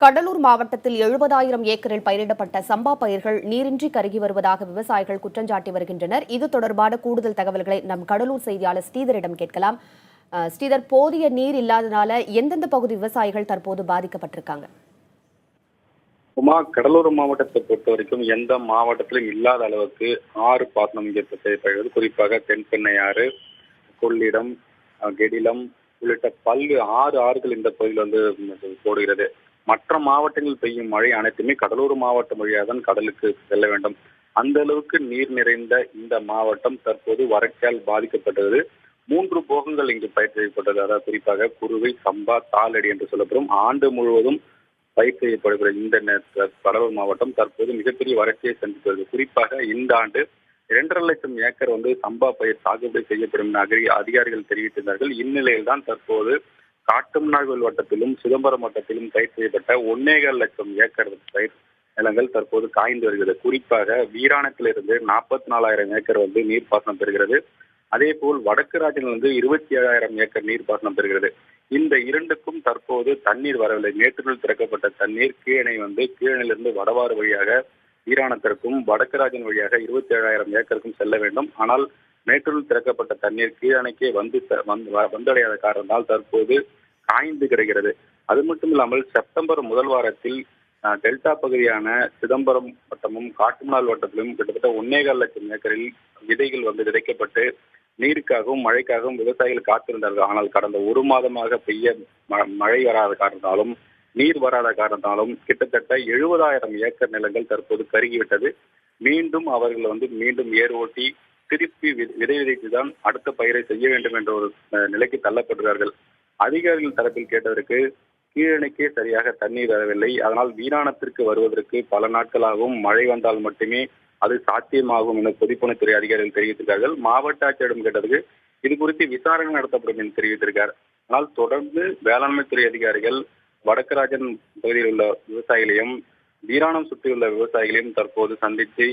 கடலூர் மாவட்டத்தில் 70,000 ஏக்கரில் பயிரிடப்பட்ட சம்பா பயிர்கள் நீரின்றி கருகி வருவதாக விவசாயிகள் குற்றஞ்சாட்டி வருகின்றனர். இது தொடர்பான கூடுதல் தகவல்களை நம் கடலூர் செய்தியாளர் ஸ்ரீதரிடம் கேட்கலாம். ஸ்ரீதர், போதிய நீர் இல்லாதனால எந்தெந்த பகுதி விவசாயிகள் தற்போது பாதிக்கப்பட்டிருக்காங்க? கடலூர் மாவட்டத்தை பொறுத்த வரைக்கும் எந்த மாவட்டத்திலும் இல்லாத அளவுக்கு ஆறு பாசனம் இங்கே செய்யப்படுகிறது. குறிப்பாக தென்பெண்ணை ஆறு, கொள்ளிடம், கெடிலம் உள்ளிட்ட ஆறுகள் இந்த பகுதியில் போடுகிறது. மற்ற மாவட்டங்களில் பெய்யும் மழை அனைத்துமே கடலூர் மாவட்டம் வழியாக தான் கடலுக்கு செல்ல வேண்டும். அந்த அளவுக்கு நீர் நிறைந்த இந்த மாவட்டம் தற்போது வறட்சியால் பாதிக்கப்பட்டது. 3 போகங்கள் இங்கு பயிர் செய்யப்பட்டது. அதாவது குறிப்பாக குறுவை, சம்பா, தாளடி என்று சொல்லப்படும் ஆண்டு முழுவதும் பயிர் செய்யப்படுகிற இந்த கடலூர் மாவட்டம் தற்போது மிகப்பெரிய வறட்சியை சந்தித்து வருகிறது. குறிப்பாக இந்த ஆண்டு 2.5 லட்சம் ஏக்கர் சம்பா பயிர் சாகுபடி செய்யப்படும் என அதிகாரிகள் தெரிவித்திருந்தார்கள். இந்நிலையில் தான் தற்போது காட்டுமன்னார்கோவில் வட்டத்திலும் சிதம்பரம் வட்டத்திலும் பயிர் செய்யப்பட்ட 1.25 லட்சம் ஏக்கர் பயிர் நிலங்கள் தற்போது காய்ந்து வருகிறது. குறிப்பாக வீராணத்திலிருந்து 44,000 ஏக்கர் நீர்ப்பாசனம் பெறுகிறது. அதே போல் வடக்கு ராஜனிலிருந்து 27,000 ஏக்கர் நீர்ப்பாசனம் பெறுகிறது. இந்த இரண்டுக்கும் தற்போது தண்ணீர் வரவில்லை. நேற்றுகள் திறக்கப்பட்ட தண்ணீர் கீழணையிலிருந்து வடவாறு வழியாக வீராணத்திற்கும் வடக்கு ராஜன் வழியாக 27,000 ஏக்கருக்கும் செல்ல வேண்டும். ஆனால் மேட்டூரில் திறக்கப்பட்ட தண்ணீர் கீழணைக்கே வந்தடையாத காரணத்தால் தற்போது காய்ந்து கிடைக்கிறது. அது மட்டும் இல்லாமல் செப்டம்பர் முதல் வாரத்தில் டெல்டா பகுதியான சிதம்பரம் வட்டமும் காட்டுமன்னார் வட்டத்திலும் கிட்டத்தட்ட 1.25 லட்சம் ஏக்கரில் விதைகள் விதைக்கப்பட்டு நீருக்காகவும் மழைக்காகவும் விவசாயிகள் காத்திருந்தார்கள். ஆனால் கடந்த 1 மாதமாக பெய்ய மழை வராத காரணத்தாலும் நீர் வராத காரணத்தாலும் கிட்டத்தட்ட 70,000 ஏக்கர் நிலங்கள் தற்போது கருகிவிட்டது. மீண்டும் அவர்கள் மீண்டும் ஏர் ஓட்டி திருப்பி விதை விதைத்துதான் அடுத்த பயிரை செய்ய வேண்டும் என்ற ஒரு நிலைக்கு தள்ளப்படுகிறார்கள். அதிகாரிகள் தரப்பில் கேட்டதற்கு கீழணைக்கே சரியாக தண்ணீர் வரவில்லை. அதனால் வீராணத்திற்கு வருவதற்கு பல நாட்களாகவும் மழை வந்தால் மட்டுமே அது சாத்தியமாகும் என பொதுப்பணித்துறை அதிகாரிகள் தெரிவித்திருக்கிறார்கள். மாவட்ட ஆட்சியரிடம் கேட்டதற்கு இது குறித்து விசாரணை நடத்தப்படும் என்று தெரிவித்திருக்கார். ஆனால் தொடர்ந்து வேளாண்மைத்துறை அதிகாரிகள் வடக்கராஜன் பகுதியில் உள்ள விவசாயிகளையும் வீராணம் சுற்றியுள்ள விவசாயிகளையும் தற்போது சந்தித்து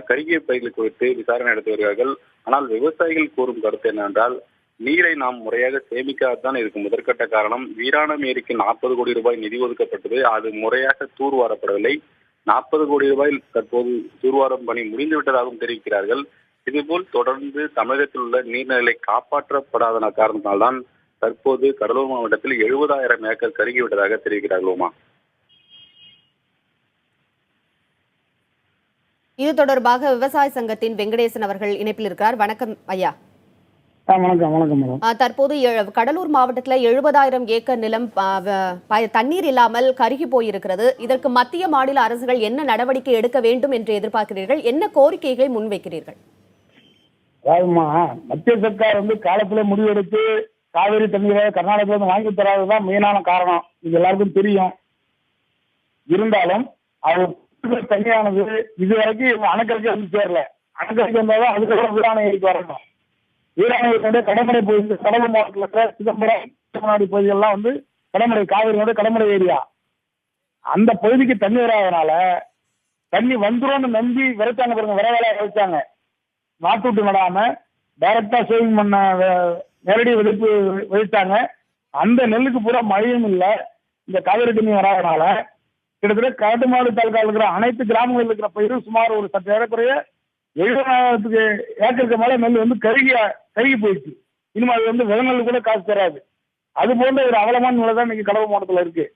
கருகிய பயிர்கள் குறித்து விசாரணை நடத்தி வருகிறார்கள். ஆனால் விவசாயிகள் கூறும் கருத்து என்னவென்றால், நீரை நாம் முறையாக சேமிக்காததான் இதுக்கு முதற்கட்ட காரணம். வீராணம் ஏரிக்கு 40 கோடி ரூபாய் நிதி ஒதுக்கப்பட்டது. அது முறையாக தூர்வாரப்படவில்லை. 40 கோடி ரூபாய் தற்போது தூர்வாரம் பணி முடிந்துவிட்டதாகவும் தெரிவிக்கிறார்கள். இதுபோல் தொடர்ந்து தமிழகத்தில் உள்ள நீர்நிலை காப்பாற்றப்படாத காரணத்தால்தான் தற்போது கடலூர் மாவட்டத்தில் 70,000 ஏக்கர் கருகிவிட்டதாக தெரிவிக்கிறார்கள். இது தொடர்பாக விவசாய சங்கத்தின் வெங்கடேசன் அவர்கள் இணைப்பில் இருக்கிறார். வணக்கம் ஐயா. வணக்கம். தற்போது கடலூர் மாவட்டத்தில் 70,000 ஏக்கர் நிலம் தண்ணீர் இல்லாமல் கருகி போயிருக்கிறது. இதற்கு மத்திய மாநில அரசுகள் என்ன நடவடிக்கை எடுக்க வேண்டும் என்று எதிர்பார்க்கிறீர்கள்? என்ன கோரிக்கைகளை முன்வைக்கிறீர்கள்? மத்திய சர்க்கார் காலத்துல முடிவெடுத்து காவிரி தண்ணீரை கர்நாடகத்துல வாங்கி தராததான் மெயினான காரணம். இது எல்லாருக்கும் தெரியும். இருந்தாலும் அவர் தண்ணியானது இதுவரைக்கும் அணைக்கரைக்கு சேரல. அணைக்கரைக்கு வந்தாதான் அதுக்கப்புறம் வீராணை ஏரிக்கு வரணும். வீராணை கடமடை பகுதி, கடலூர் மாவட்டத்தில் இருக்கிற சிதம்பரம் பகுதிகள்லாம் கடமடை, காவிரியோட கடமடை ஏரியா. அந்த பகுதிக்கு தண்ணி வராதனால தண்ணி வந்துரும்னு நம்பி விதைச்சாங்க பாருங்க, விரைவேலையா விதைச்சாங்க. நாட்டு விட்டு நடாம டைரக்டா சேவிங் பண்ண நேரடி விதைச்சாங்க. அந்த நெல்லுக்கு பூரா மழையும் இல்லை. இந்த காவிரி தண்ணி வராதனால கிட்டத்தட்ட காட்டுமாடு தாலுக்காவில் இருக்கிற அனைத்து கிராமங்களில் இருக்கிற பயிர் சுமார் ஒரு சற்று ஏறக்குறைய 70,000 ஏக்கருக்கு மேல நெல் கருகி போயிடுச்சு. இனிமே அது விதை நெல் கூட காசு தராது. அது போன்ற ஒரு அவலமான நிலை தான் இன்னைக்கு கடலூர் மாவட்டத்தில் இருக்கு.